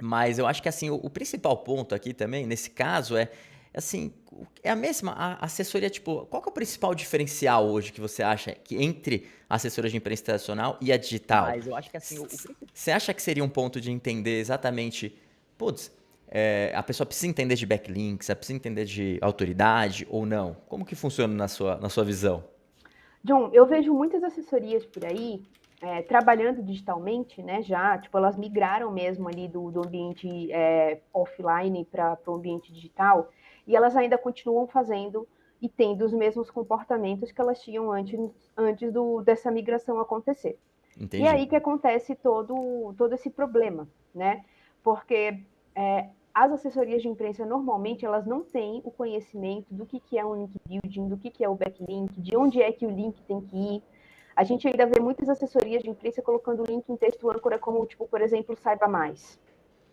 Mas eu acho que assim, o principal ponto aqui também, nesse caso, assim, é a mesma a assessoria, tipo, qual que é o principal diferencial hoje que você acha que entre a assessoria de imprensa tradicional e a digital? Mas eu acho que assim, você acha que seria um ponto de entender exatamente, putz, a pessoa precisa entender de backlinks, ela precisa entender de autoridade ou não? Como que funciona na sua visão? John, eu vejo muitas assessorias por aí trabalhando digitalmente, né? Já, tipo, elas migraram mesmo ali do ambiente offline para o ambiente digital, e elas ainda continuam fazendo e tendo os mesmos comportamentos que elas tinham antes dessa migração acontecer. E é Entendi. aí que acontece todo esse problema, né? Porque as assessorias de imprensa, normalmente, elas não têm o conhecimento do que é um link building, do que é o backlink, de onde é que o link tem que ir. A gente ainda vê muitas assessorias de imprensa colocando o link em texto âncora, como, tipo, por exemplo, Saiba Mais,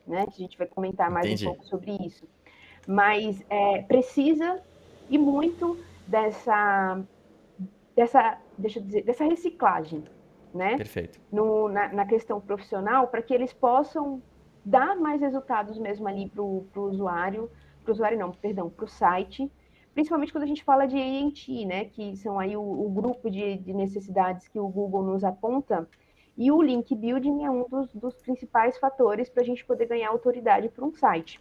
né? Que a gente vai comentar mais um Entendi. pouco sobre isso. Mas precisa e muito deixa eu dizer, dessa reciclagem, né? Perfeito. Na questão profissional, para que eles possam dar mais resultados mesmo ali para o usuário não, perdão, para o site, principalmente quando a gente fala de ANT, né? Que são aí o grupo de necessidades que o Google nos aponta. E o link building é um dos principais fatores para a gente poder ganhar autoridade para um site.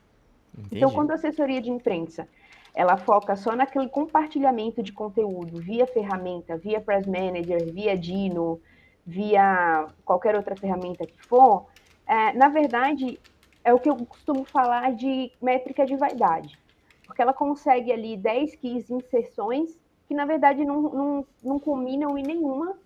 Então, Entendi. quando a assessoria de imprensa ela foca só naquele compartilhamento de conteúdo via ferramenta, via Press Manager, via Dino, via qualquer outra ferramenta que for, na verdade, é o que eu costumo falar de métrica de vaidade. Porque ela consegue ali 10, 15 inserções que, na verdade, não culminam em nenhuma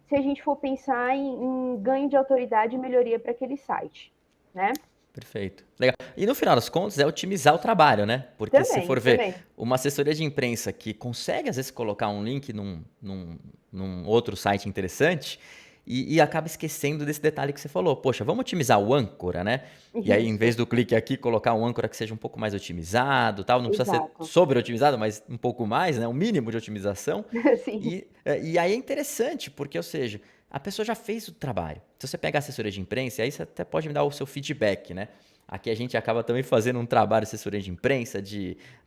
se a gente for pensar em ganho de autoridade e melhoria para aquele site, né? Perfeito. Legal. E no final das contas é otimizar o trabalho, né? Porque se você Também, for ver também. uma assessoria de imprensa que consegue às vezes colocar um link num outro site interessante e acaba esquecendo desse detalhe que você falou. Poxa, vamos otimizar o âncora, né? E aí, em vez Isso, do clique aqui, colocar um âncora que seja um pouco mais otimizado, tal. Não precisa ser exato. sobre-otimizado, mas um pouco mais, né? Um mínimo de otimização. Sim, E aí é interessante, porque, ou seja, a pessoa já fez o trabalho. Se você pegar a assessoria de imprensa, aí você até pode me dar o seu feedback, né? Aqui a gente acaba também fazendo um trabalho de assessoria de imprensa,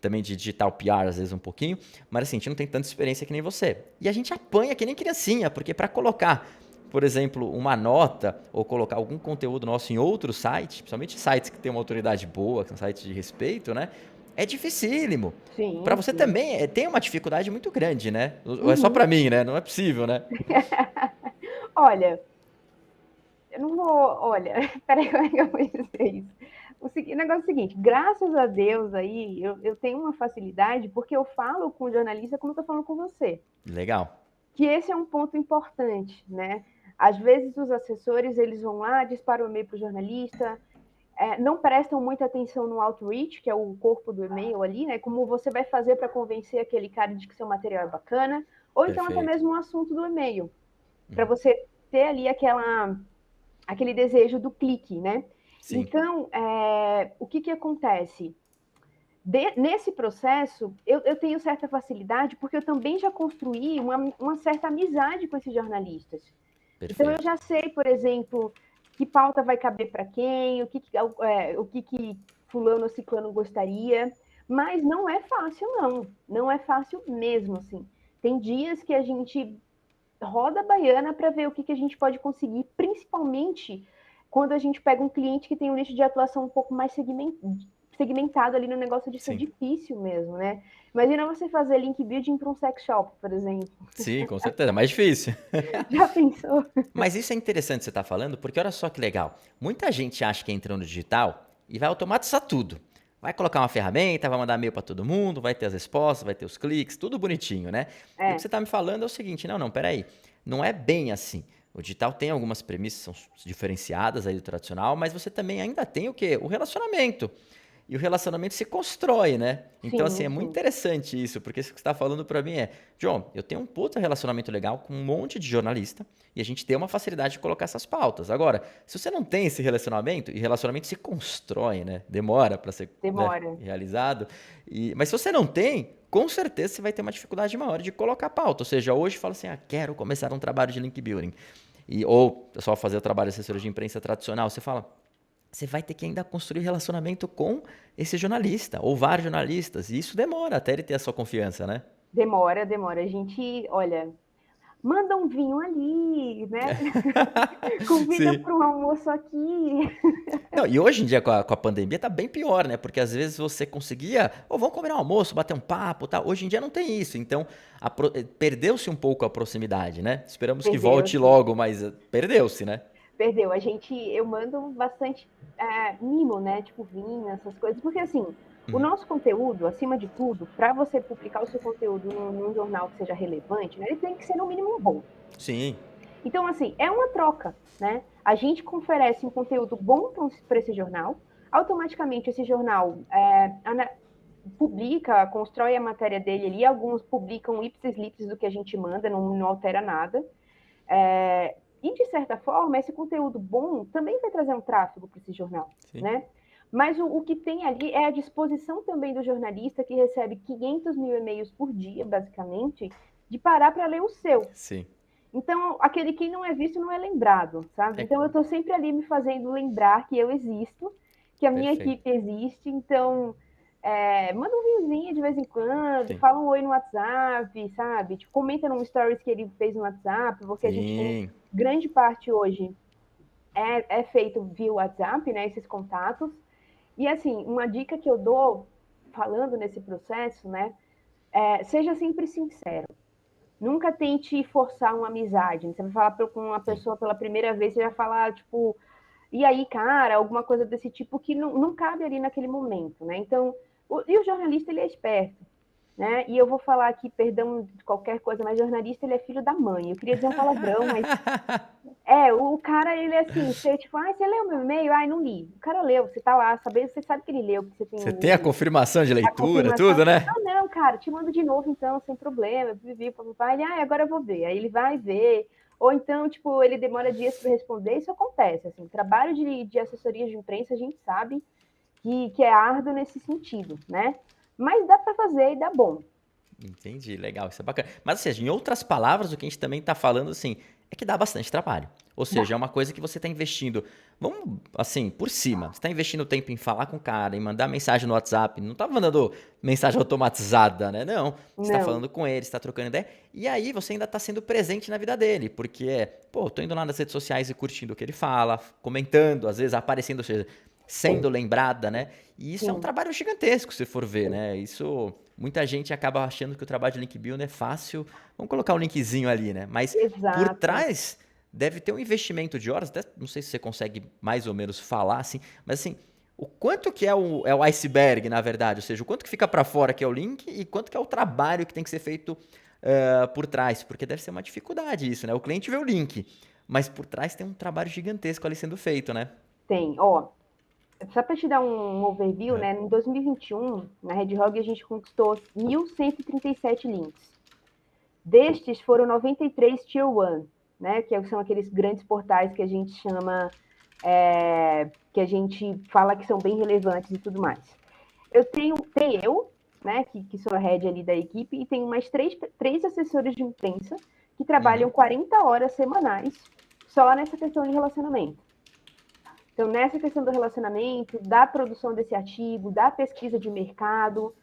também de digital PR, às vezes um pouquinho, mas assim, a gente não tem tanta experiência que nem você. E a gente apanha que nem criancinha, porque para colocar, por exemplo, uma nota ou colocar algum conteúdo nosso em outro site, principalmente sites que têm uma autoridade boa, que são sites de respeito, né? É dificílimo. Para sim, você sim. também tem uma dificuldade muito grande, né? Ou é só Uhum. para mim, né? Não é possível, né? Olha, eu não vou. Olha, peraí, como é que eu vou dizer isso? O negócio é o seguinte: graças a Deus aí, eu tenho uma facilidade, porque eu falo com o jornalista como eu estou falando com você. Legal. Que esse é um ponto importante, né? Às vezes os assessores eles vão lá, disparam o e-mail para o jornalista, não prestam muita atenção no outreach, que é o corpo do e-mail ali, né? Como você vai fazer para convencer aquele cara de que seu material é bacana, ou então até Perfeito. mesmo o assunto do e-mail, para você ter ali aquele desejo do clique, né? Sim. Então, o que acontece? Nesse processo, eu tenho certa facilidade, porque eu também já construí uma certa amizade com esses jornalistas. Então, eu Perfeito. já sei, por exemplo, que pauta vai caber para quem, o que fulano ou ciclano gostaria, mas não é fácil, não. Não é fácil mesmo, assim. Tem dias que a gente roda a baiana para ver o que a gente pode conseguir, principalmente quando a gente pega um cliente que tem um nicho de atuação um pouco mais segmentado ali no negócio de ser Sim. difícil mesmo, né? Imagina você fazer link building para um sex shop, por exemplo. Sim, com certeza. É mais difícil. Já pensou? Mas isso é interessante você estar falando, porque olha só que legal. Muita gente acha que entrou no digital e vai automatizar tudo. Vai colocar uma ferramenta, vai mandar e-mail para todo mundo, vai ter as respostas, vai ter os cliques, tudo bonitinho, né? E o que É, você está me falando é o seguinte: não, peraí. Não é bem assim. O digital tem algumas premissas são diferenciadas aí do tradicional, mas você também ainda tem o quê? O relacionamento. E o relacionamento se constrói, né? Então, assim, sim, é muito sim. interessante isso, porque isso que você está falando para mim John, eu tenho um puta relacionamento legal com um monte de jornalista e a gente tem uma facilidade de colocar essas pautas. Agora, se você não tem esse relacionamento, e relacionamento se constrói, né? Demora para ser, né, Demora. realizado. Mas se você não tem, com certeza você vai ter uma dificuldade maior de colocar pauta. Ou seja, hoje fala assim, quero começar um trabalho de link building. Ou só fazer o trabalho de assessoria de imprensa tradicional. Você fala, você vai ter que ainda construir relacionamento com esse jornalista, ou vários jornalistas, e isso demora até ele ter a sua confiança, né? Demora, demora. A gente, olha, manda um vinho ali, né? Convida Sim. para um almoço aqui. Não, e hoje em dia com a pandemia tá bem pior, né? Porque às vezes você conseguia, ou vamos comer um almoço, bater um papo, tal. Hoje em dia não tem isso, então perdeu-se um pouco a proximidade, né? Esperamos que volte Perdeu-se. logo, mas perdeu-se, né? Perdeu. Eu mando bastante mimo, né? Tipo vinho, essas coisas, porque assim, o Uhum. nosso conteúdo, acima de tudo, para você publicar o seu conteúdo num jornal que seja relevante, né, ele tem que ser no mínimo bom. Sim, Então, assim, é uma troca, né? A gente oferece um conteúdo bom para esse jornal, automaticamente esse jornal publica, constrói a matéria dele ali, alguns publicam ipsis lipsis do que a gente manda, não altera nada. E, de certa forma, esse conteúdo bom também vai trazer um tráfego para esse jornal, sim, né? Mas o que tem ali é a disposição também do jornalista, que recebe 500 mil e-mails por dia, basicamente, de parar para ler o seu. sim. Então, aquele que não é visto não é lembrado, sabe? É, Então, eu estou sempre ali me fazendo lembrar que eu existo, que a minha perfeito. equipe existe. Então, manda um vinhozinho de vez em quando, Sim, fala um oi no WhatsApp, sabe? Tipo, comenta num stories que ele fez no WhatsApp, porque a gente tem sim, grande parte hoje é feito via WhatsApp, né? Esses contatos. E assim, uma dica que eu dou falando nesse processo, né? Seja sempre sincero. Nunca tente forçar uma amizade. Você vai falar com uma sim. pessoa pela primeira vez, você vai falar, tipo, e aí, cara, alguma coisa desse tipo que não cabe ali naquele momento, né? Então, e o jornalista, ele é esperto, né? E eu vou falar aqui, perdão de qualquer coisa, mas jornalista, ele é filho da mãe. Eu queria dizer um palavrão, mas o cara, ele é assim, você tipo, você leu meu e-mail? Ai, não li. O cara leu, você tá lá, você sabe que ele leu, porque você tem Você tem a confirmação de a leitura, confirmação. tudo, né? Ah, não, cara, te mando de novo então, sem problema. Vivi, papai. Ele, agora eu vou ver. Aí ele vai ver. Ou então, tipo, ele demora dias para responder. Isso acontece. Assim, trabalho de assessoria de imprensa, a gente sabe que é árduo nesse sentido, né? Mas dá para fazer e dá bom. Entendi, legal, isso é bacana. Mas, ou seja, em outras palavras, o que a gente também está falando, assim, é que dá bastante trabalho. Ou seja, é Dá. uma coisa que você está investindo, vamos, assim, por cima. Você está investindo tempo em falar com o cara, em mandar mensagem no WhatsApp. Não está mandando mensagem automatizada, né? Não. Você está Não. falando com ele, está trocando ideia. E aí você ainda está sendo presente na vida dele. Porque, pô, tô indo lá nas redes sociais e curtindo o que ele fala, comentando, às vezes aparecendo, ou seja, sendo lembrada, né? E isso é um Sim. trabalho gigantesco, se for ver, né? Isso, muita gente acaba achando que o trabalho de link building é fácil. Vamos colocar um linkzinho ali, né? Mas por Exato. trás deve ter um investimento de horas, até não sei se você consegue mais ou menos falar assim, mas assim, o quanto que é o iceberg, na verdade, ou seja, o quanto que fica para fora que é o link e quanto que é o trabalho que tem que ser feito por trás, porque deve ser uma dificuldade isso, né? O cliente vê o link, mas por trás tem um trabalho gigantesco ali sendo feito, né? Tem. Ó, só para te dar um overview, Uhum. né? Em 2021, na Red Hog, a gente conquistou 1.137 links. Destes foram 93 Tier 1, né? Que são aqueles grandes portais que a gente chama, que a gente fala que são bem relevantes e tudo mais. Tem eu, né? Que sou a head ali da equipe, e tenho mais três assessores de imprensa que trabalham Uhum. 40 horas semanais só nessa questão de relacionamento. Então, nessa questão do relacionamento, da produção desse artigo, da pesquisa de mercado,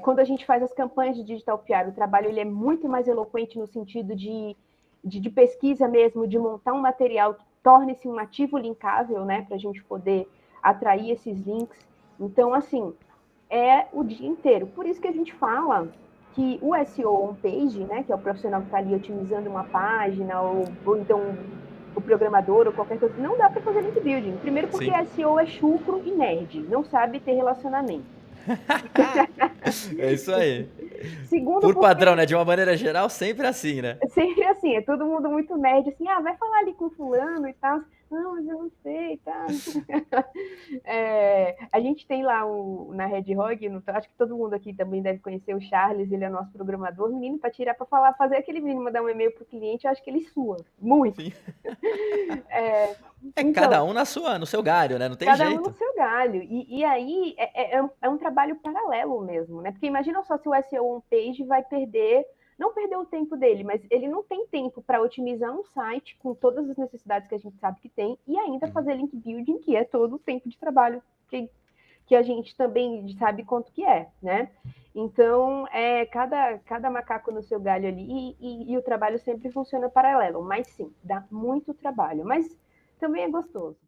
quando a gente faz as campanhas de digital PR, o trabalho ele é muito mais eloquente no sentido de pesquisa mesmo, de montar um material que torne-se um ativo linkável, né, para a gente poder atrair esses links. Então, assim, é o dia inteiro. Por isso que a gente fala que o SEO on-page, né, que é o profissional que está ali otimizando uma página, ou então o programador, ou qualquer coisa, não dá para fazer link building. Primeiro porque Sim. SEO é chucro e nerd, não sabe ter relacionamento. É isso aí. Segundo Por padrão, porque né? De uma maneira geral, sempre assim, né? é sempre assim, é todo mundo muito nerd, assim, vai falar ali com fulano e tal. Não, mas eu não sei, tá? A gente tem lá na Red Hog, acho que todo mundo aqui também deve conhecer o Charles, ele é nosso programador, menino, para tirar, para falar, fazer aquele menino mandar um e-mail para o cliente, eu acho que ele sua, muito. Sim. É cada Então, um no seu galho, né? Não tem cada um no jeito. seu galho. E aí é um trabalho paralelo mesmo, né? Porque imagina só se o SEO on page vai perder não perder o tempo dele, mas ele não tem tempo para otimizar um site com todas as necessidades que a gente sabe que tem e ainda Uhum. fazer link building, que é todo o tempo de trabalho que a gente também sabe quanto que é, né? Então, cada macaco no seu galho ali e o trabalho sempre funciona paralelo, mas sim, dá muito trabalho, mas também é gostoso.